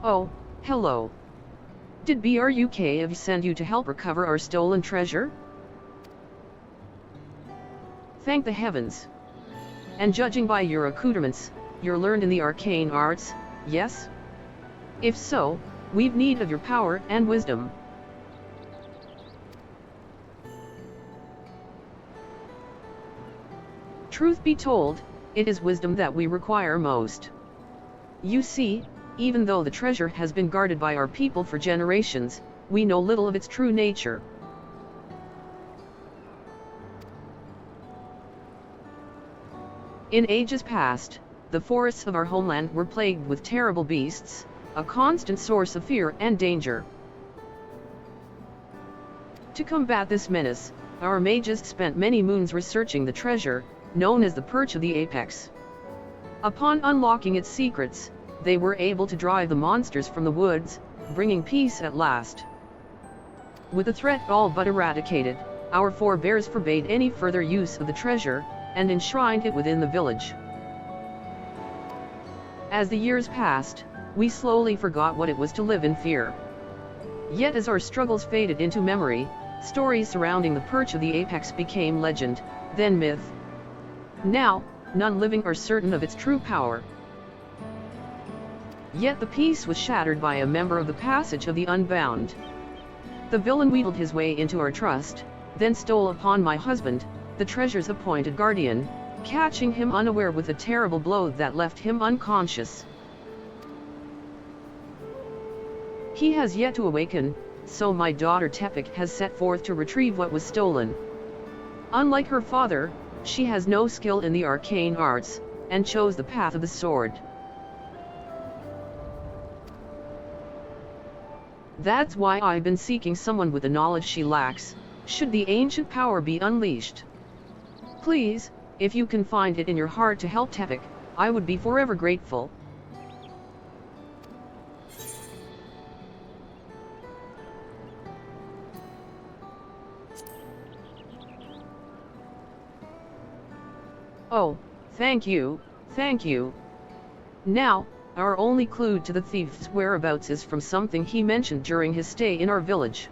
Oh, hello. Did BRUKV send you to help recover our stolen treasure? Thank the heavens. And judging by your accoutrements, you're learned in the arcane arts, yes? If so, we've need of your power and wisdom. Truth be told, it is wisdom that we require most. You see, even though the treasure has been guarded by our people for generations, we know little of its true nature. In ages past, the forests of our homeland were plagued with terrible beasts, a constant source of fear and danger. To combat this menace, our mages spent many moons researching the treasure, known as the Perch of the Apex. Upon unlocking its secrets, they were able to drive the monsters from the woods, bringing peace at last. With the threat all but eradicated, our forebears forbade any further use of the treasure, and enshrined it within the village. As the years passed, we slowly forgot what it was to live in fear. Yet as our struggles faded into memory, stories surrounding the Perch of the Apex became legend, then myth. Now, none living are certain of its true power. Yet the peace was shattered by a member of the Passage of the Unbound. The villain wheedled his way into our trust, then stole upon my husband, the treasure's appointed guardian, catching him unaware with a terrible blow that left him unconscious. He has yet to awaken, so my daughter Tepik has set forth to retrieve what was stolen. Unlike her father, she has no skill in the arcane arts, and chose the path of the sword. That's why I've been seeking someone with the knowledge she lacks, should the ancient power be unleashed. Please, if you can find it in your heart to help Tepik, I would be forever grateful. Oh, thank you, thank you. Now, our only clue to the thief's whereabouts is from something he mentioned during his stay in our village.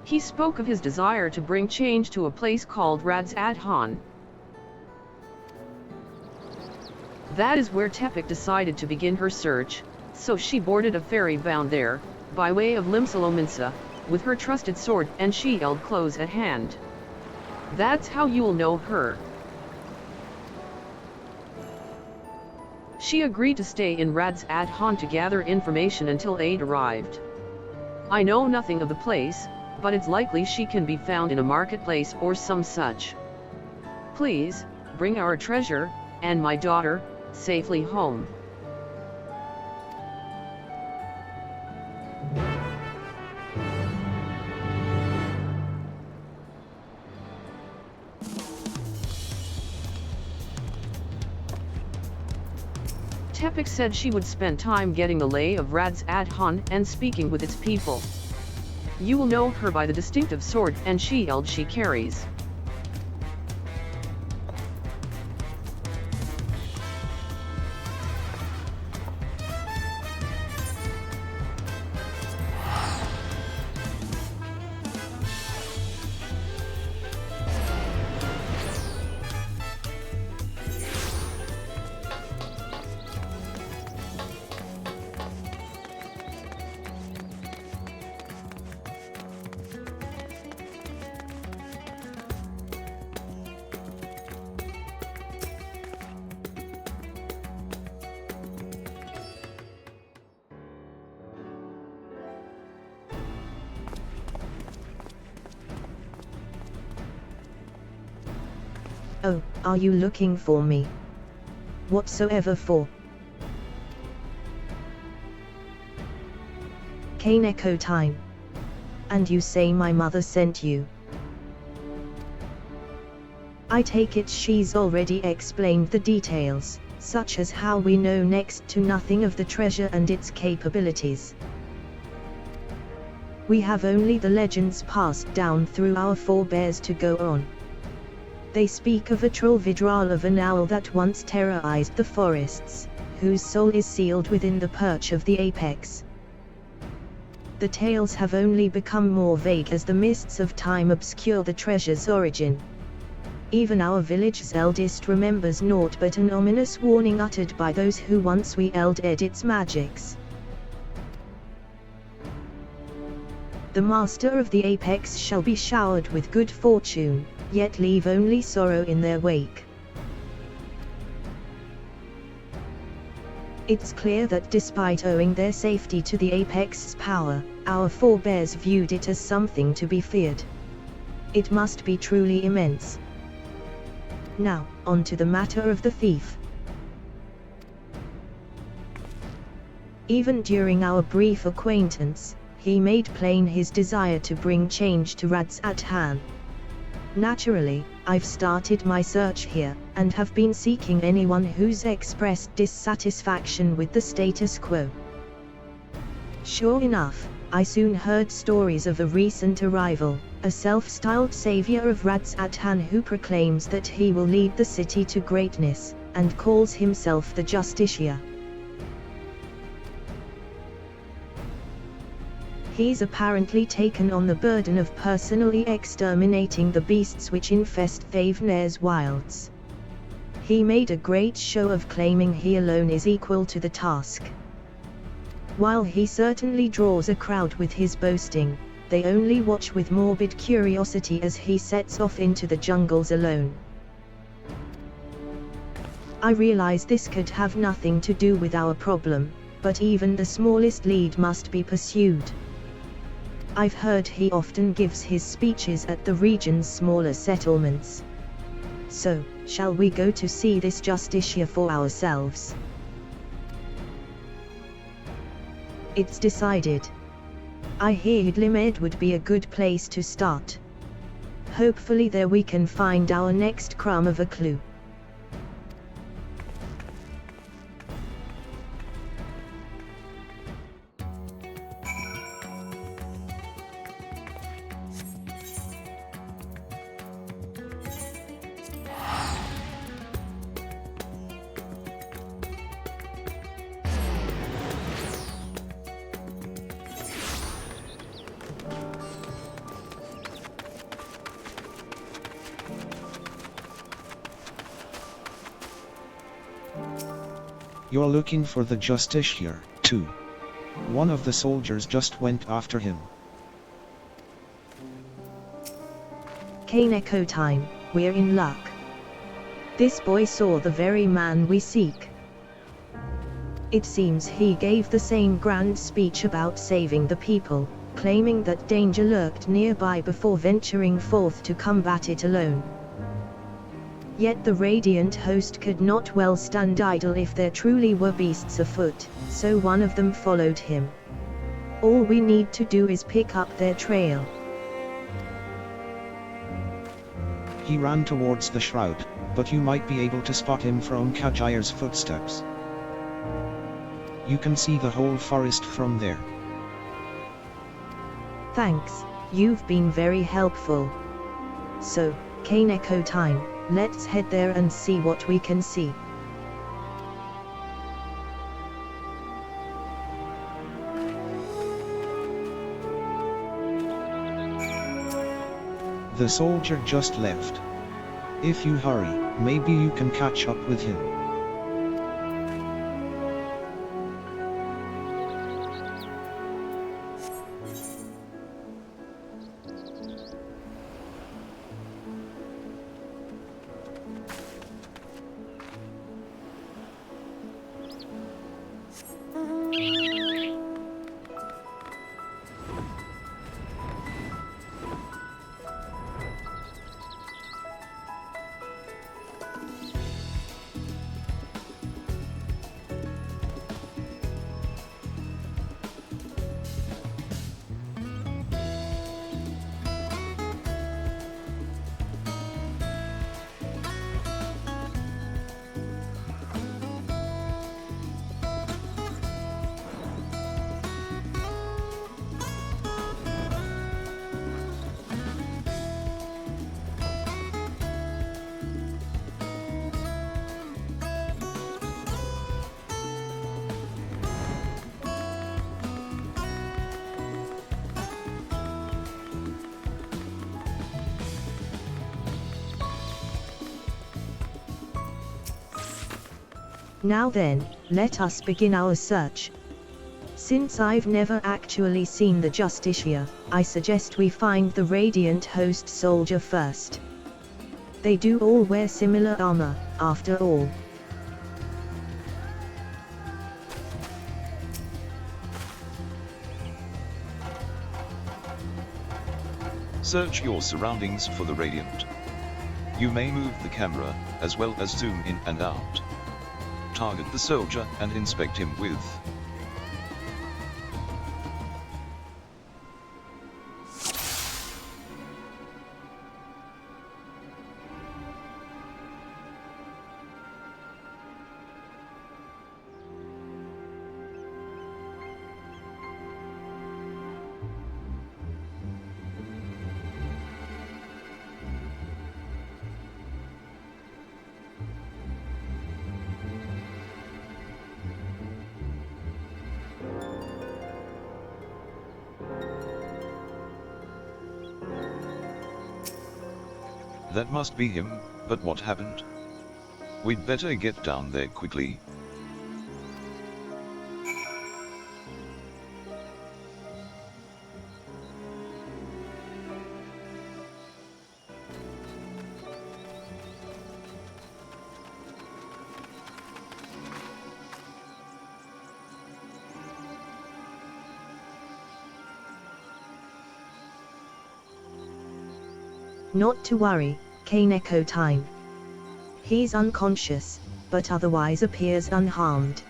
He spoke of his desire to bring change to a place called Radz-ad-Han. That is where Tepik decided to begin her search, so she boarded a ferry bound there, by way of Limsalominsa, with her trusted sword and shield close at hand. That's how you'll know her. She agreed to stay in Radz-ad-Han to gather information until aid arrived. I know nothing of the place, but it's likely she can be found in a marketplace or some such. Please, bring our treasure, and my daughter, safely home. Tepik said she would spend time getting the lay of Radz-ad-Han and speaking with its people. You will know her by the distinctive sword and shield she carries. Oh, are you looking for me? Whatsoever for? Kane echo time. And you say my mother sent you? I take it she's already explained the details, such as how we know next to nothing of the treasure and its capabilities. We have only the legends passed down through our forebears to go on. They speak of a troll vidral of an owl that once terrorized the forests, whose soul is sealed within the perch of the apex. The tales have only become more vague as the mists of time obscure the treasure's origin. Even our village's eldest remembers naught but an ominous warning uttered by those who once wielded its magics. The master of the apex shall be showered with good fortune, yet leave only sorrow in their wake. It's clear that despite owing their safety to the apex's power, our forebears viewed it as something to be feared. It must be truly immense. Now, on to the matter of the thief. Even during our brief acquaintance, he made plain his desire to bring change to Radzatan. Naturally, I've started my search here, and have been seeking anyone who's expressed dissatisfaction with the status quo. Sure enough, I soon heard stories of a recent arrival, a self-styled savior of Radzatan who proclaims that he will lead the city to greatness, and calls himself the Justiciar. He's apparently taken on the burden of personally exterminating the beasts which infest Thavenir's wilds. He made a great show of claiming he alone is equal to the task. While he certainly draws a crowd with his boasting, they only watch with morbid curiosity as he sets off into the jungles alone. I realize this could have nothing to do with our problem, but even the smallest lead must be pursued. I've heard he often gives his speeches at the region's smaller settlements. So, shall we go to see this Justiciar for ourselves? It's decided. I hear Limed would be a good place to start. Hopefully there we can find our next crumb of a clue. You're looking for the Justiciar, too. One of the soldiers just went after him. Khpein echo time, we're in luck. This boy saw the very man we seek. It seems he gave the same grand speech about saving the people, claiming that danger lurked nearby before venturing forth to combat it alone. Yet the radiant host could not well stand idle if there truly were beasts afoot, so one of them followed him. All we need to do is pick up their trail. He ran towards the shroud, but you might be able to spot him from Kajir's footsteps. You can see the whole forest from there. Thanks, you've been very helpful. So, Khpein echo time. Let's head there and see what we can see. The soldier just left. If you hurry, maybe you can catch up with him. Now then, let us begin our search. Since I've never actually seen the Justiciar, I suggest we find the Radiant Host soldier first. They do all wear similar armor, after all. Search your surroundings for the Radiant. You may move the camera, as well as zoom in and out. Target the soldier and inspect him with That must be him, but what happened? We'd better get down there quickly. Not to worry, Khpein echo time. He's unconscious, but otherwise appears unharmed.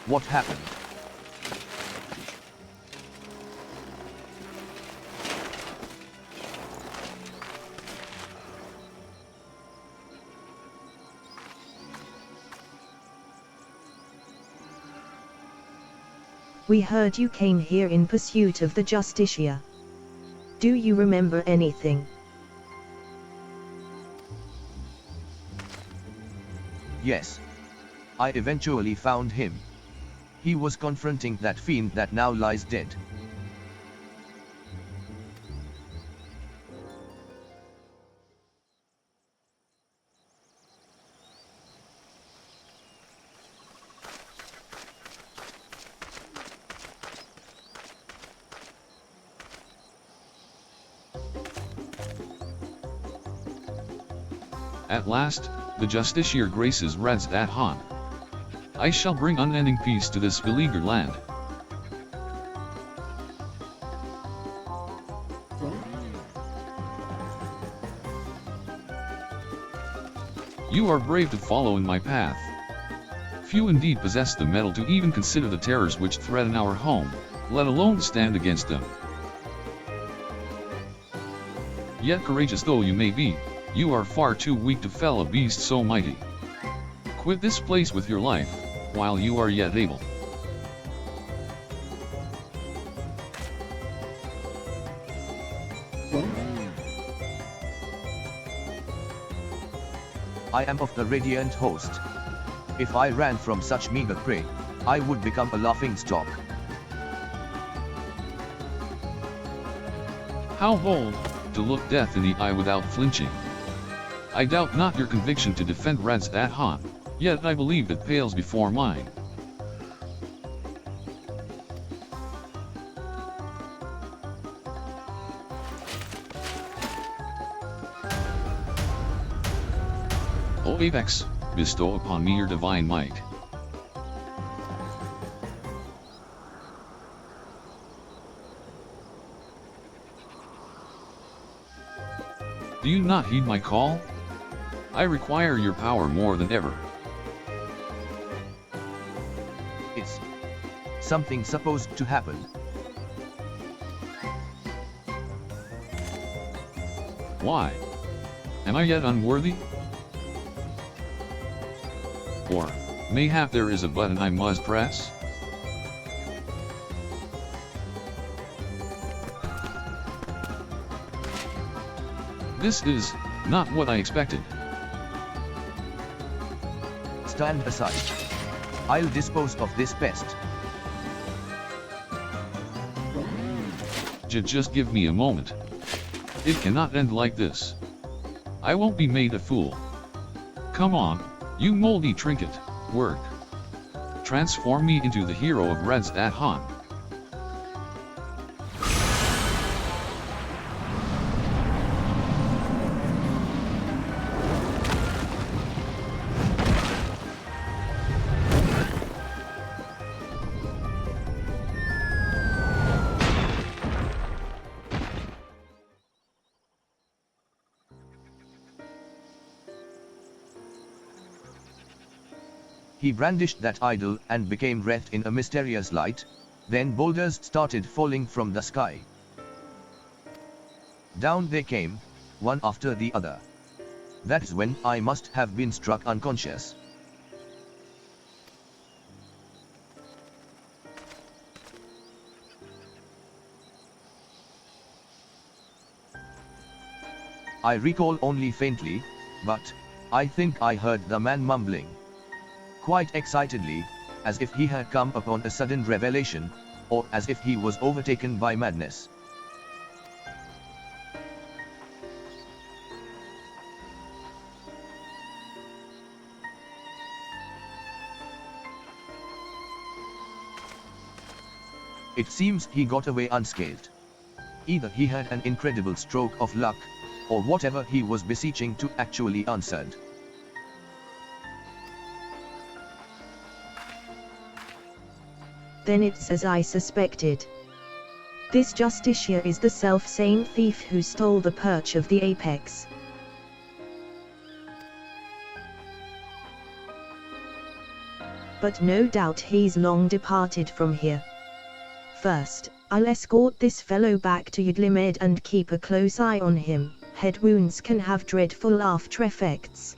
What happened? We heard you came here in pursuit of the Justiciar. Do you remember anything? Yes. I eventually found him. He was confronting that fiend that now lies dead. At last, the Justiciar graces Reds at Han. I shall bring unending peace to this beleaguered land. You are brave to follow in my path. Few indeed possess the mettle to even consider the terrors which threaten our home, let alone stand against them. Yet courageous though you may be, you are far too weak to fell a beast so mighty. Quit this place with your life, while you are yet able. I am of the Radiant Host. If I ran from such meager prey, I would become a laughingstock. How bold, to look death in the eye without flinching. I doubt not your conviction to defend Reds at Han, yet I believe it pales before mine. O Apex, bestow upon me your divine might. Do you not heed my call? I require your power more than ever. Is something supposed to happen? Why? Am I yet unworthy? Or, mayhap there is a button I must press? This is not what I expected. Stand aside. I'll dispose of this pest. Just give me a moment. It cannot end like this. I won't be made a fool. Come on, you moldy trinket, work. Transform me into the hero of Reds at Han. He brandished that idol and became wreathed in a mysterious light, then boulders started falling from the sky. Down they came, one after the other. That's when I must have been struck unconscious. I recall only faintly, but I think I heard the man mumbling quite excitedly, as if he had come upon a sudden revelation, or as if he was overtaken by madness. It seems he got away unscathed. Either he had an incredible stroke of luck, or whatever he was beseeching to actually answered. Then it's as I suspected. This Justiciar is the self-same thief who stole the perch of the apex. But no doubt he's long departed from here. First, I'll escort this fellow back to Yudlimed and keep a close eye on him. Head wounds can have dreadful after effects.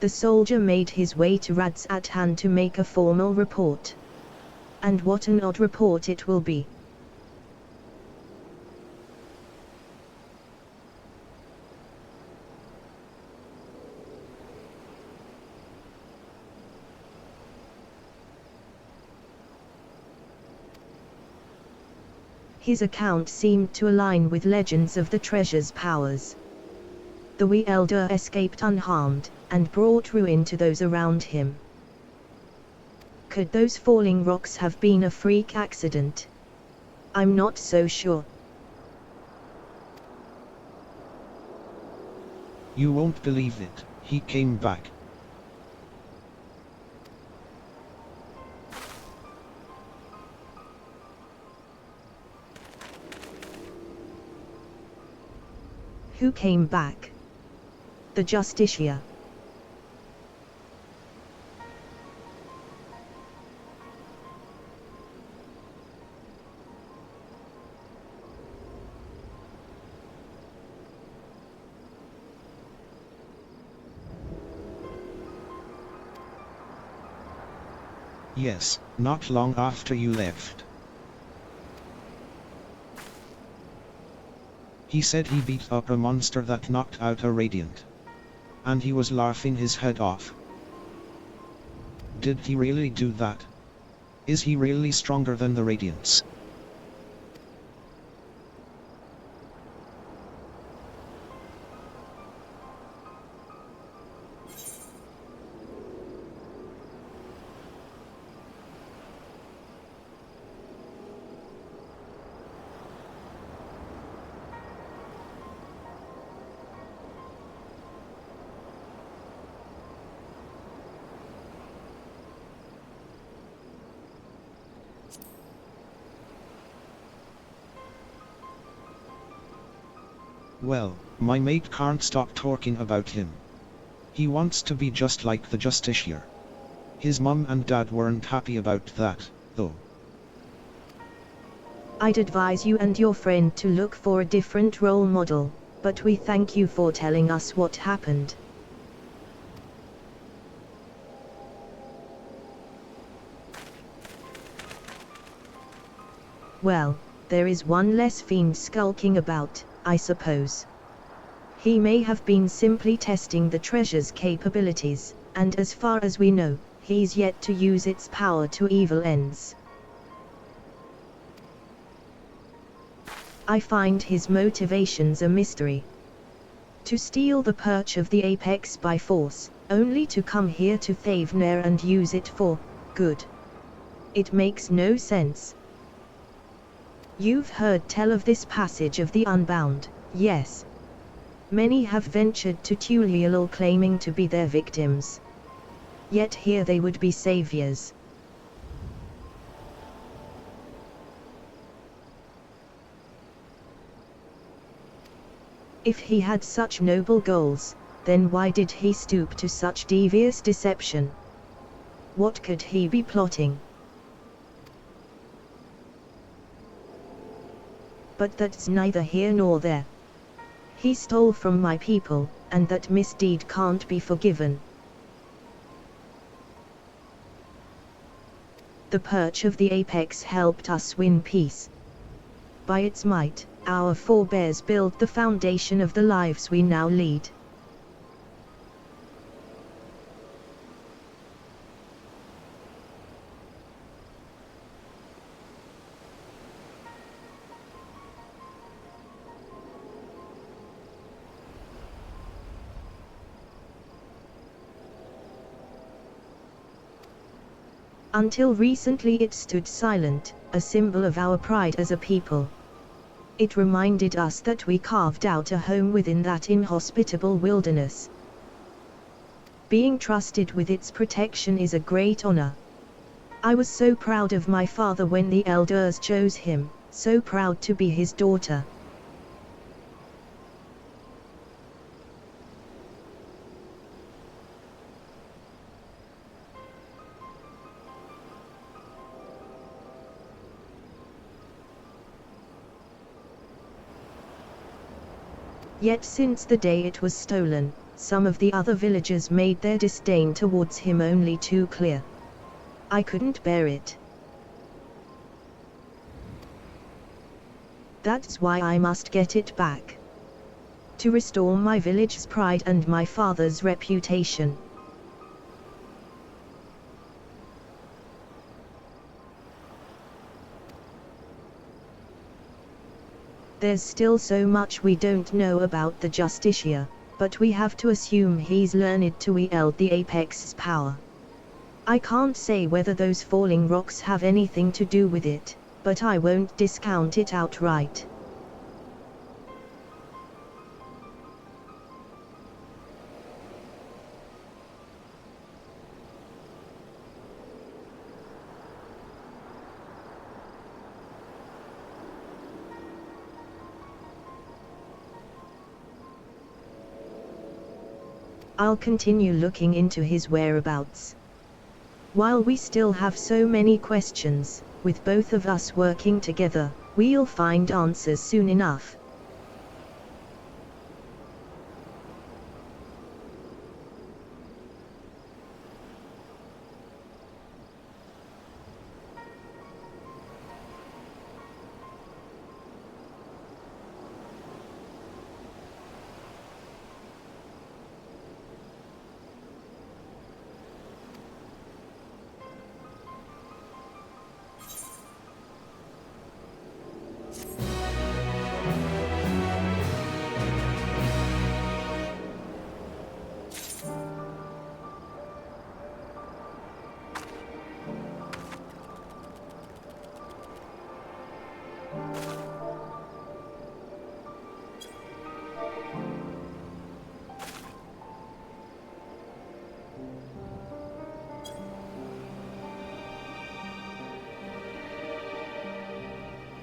The soldier made his way to Rad's at hand to make a formal report. And what an odd report it will be. His account seemed to align with legends of the treasure's powers. The wee elder escaped unharmed, and brought ruin to those around him. Could those falling rocks have been a freak accident? I'm not so sure. You won't believe it, he came back. Who came back? The Justiciar. Yes, not long after you left. He said he beat up a monster that knocked out a Radiant. And he was laughing his head off. Did he really do that? Is he really stronger than the Radiants? Well, my mate can't stop talking about him. He wants to be just like the Justiciar. His mum and dad weren't happy about that, though. I'd advise you and your friend to look for a different role model, but we thank you for telling us what happened. Well, there is one less fiend skulking about, I suppose. He may have been simply testing the treasure's capabilities, and as far as we know, he's yet to use its power to evil ends. I find his motivations a mystery. To steal the perch of the apex by force, only to come here to Thavner and use it for good. It makes no sense. You've heard tell of this passage of the Unbound, yes. Many have ventured to Tuliyollal claiming to be their victims. Yet here they would be saviors. If he had such noble goals, then why did he stoop to such devious deception? What could he be plotting? But that's neither here nor there. He stole from my people, and that misdeed can't be forgiven. The perch of the apex helped us win peace. By its might, our forebears built the foundation of the lives we now lead. Until recently it stood silent, a symbol of our pride as a people. It reminded us that we carved out a home within that inhospitable wilderness. Being trusted with its protection is a great honor. I was so proud of my father when the elders chose him, so proud to be his daughter. Yet since the day it was stolen, some of the other villagers made their disdain towards him only too clear. I couldn't bear it. That's why I must get it back. To restore my village's pride and my father's reputation. There's still so much we don't know about the Justiciar, but we have to assume he's learned to wield the Apex's power. I can't say whether those falling rocks have anything to do with it, but I won't discount it outright. I'll continue looking into his whereabouts. While we still have so many questions, with both of us working together, we'll find answers soon enough.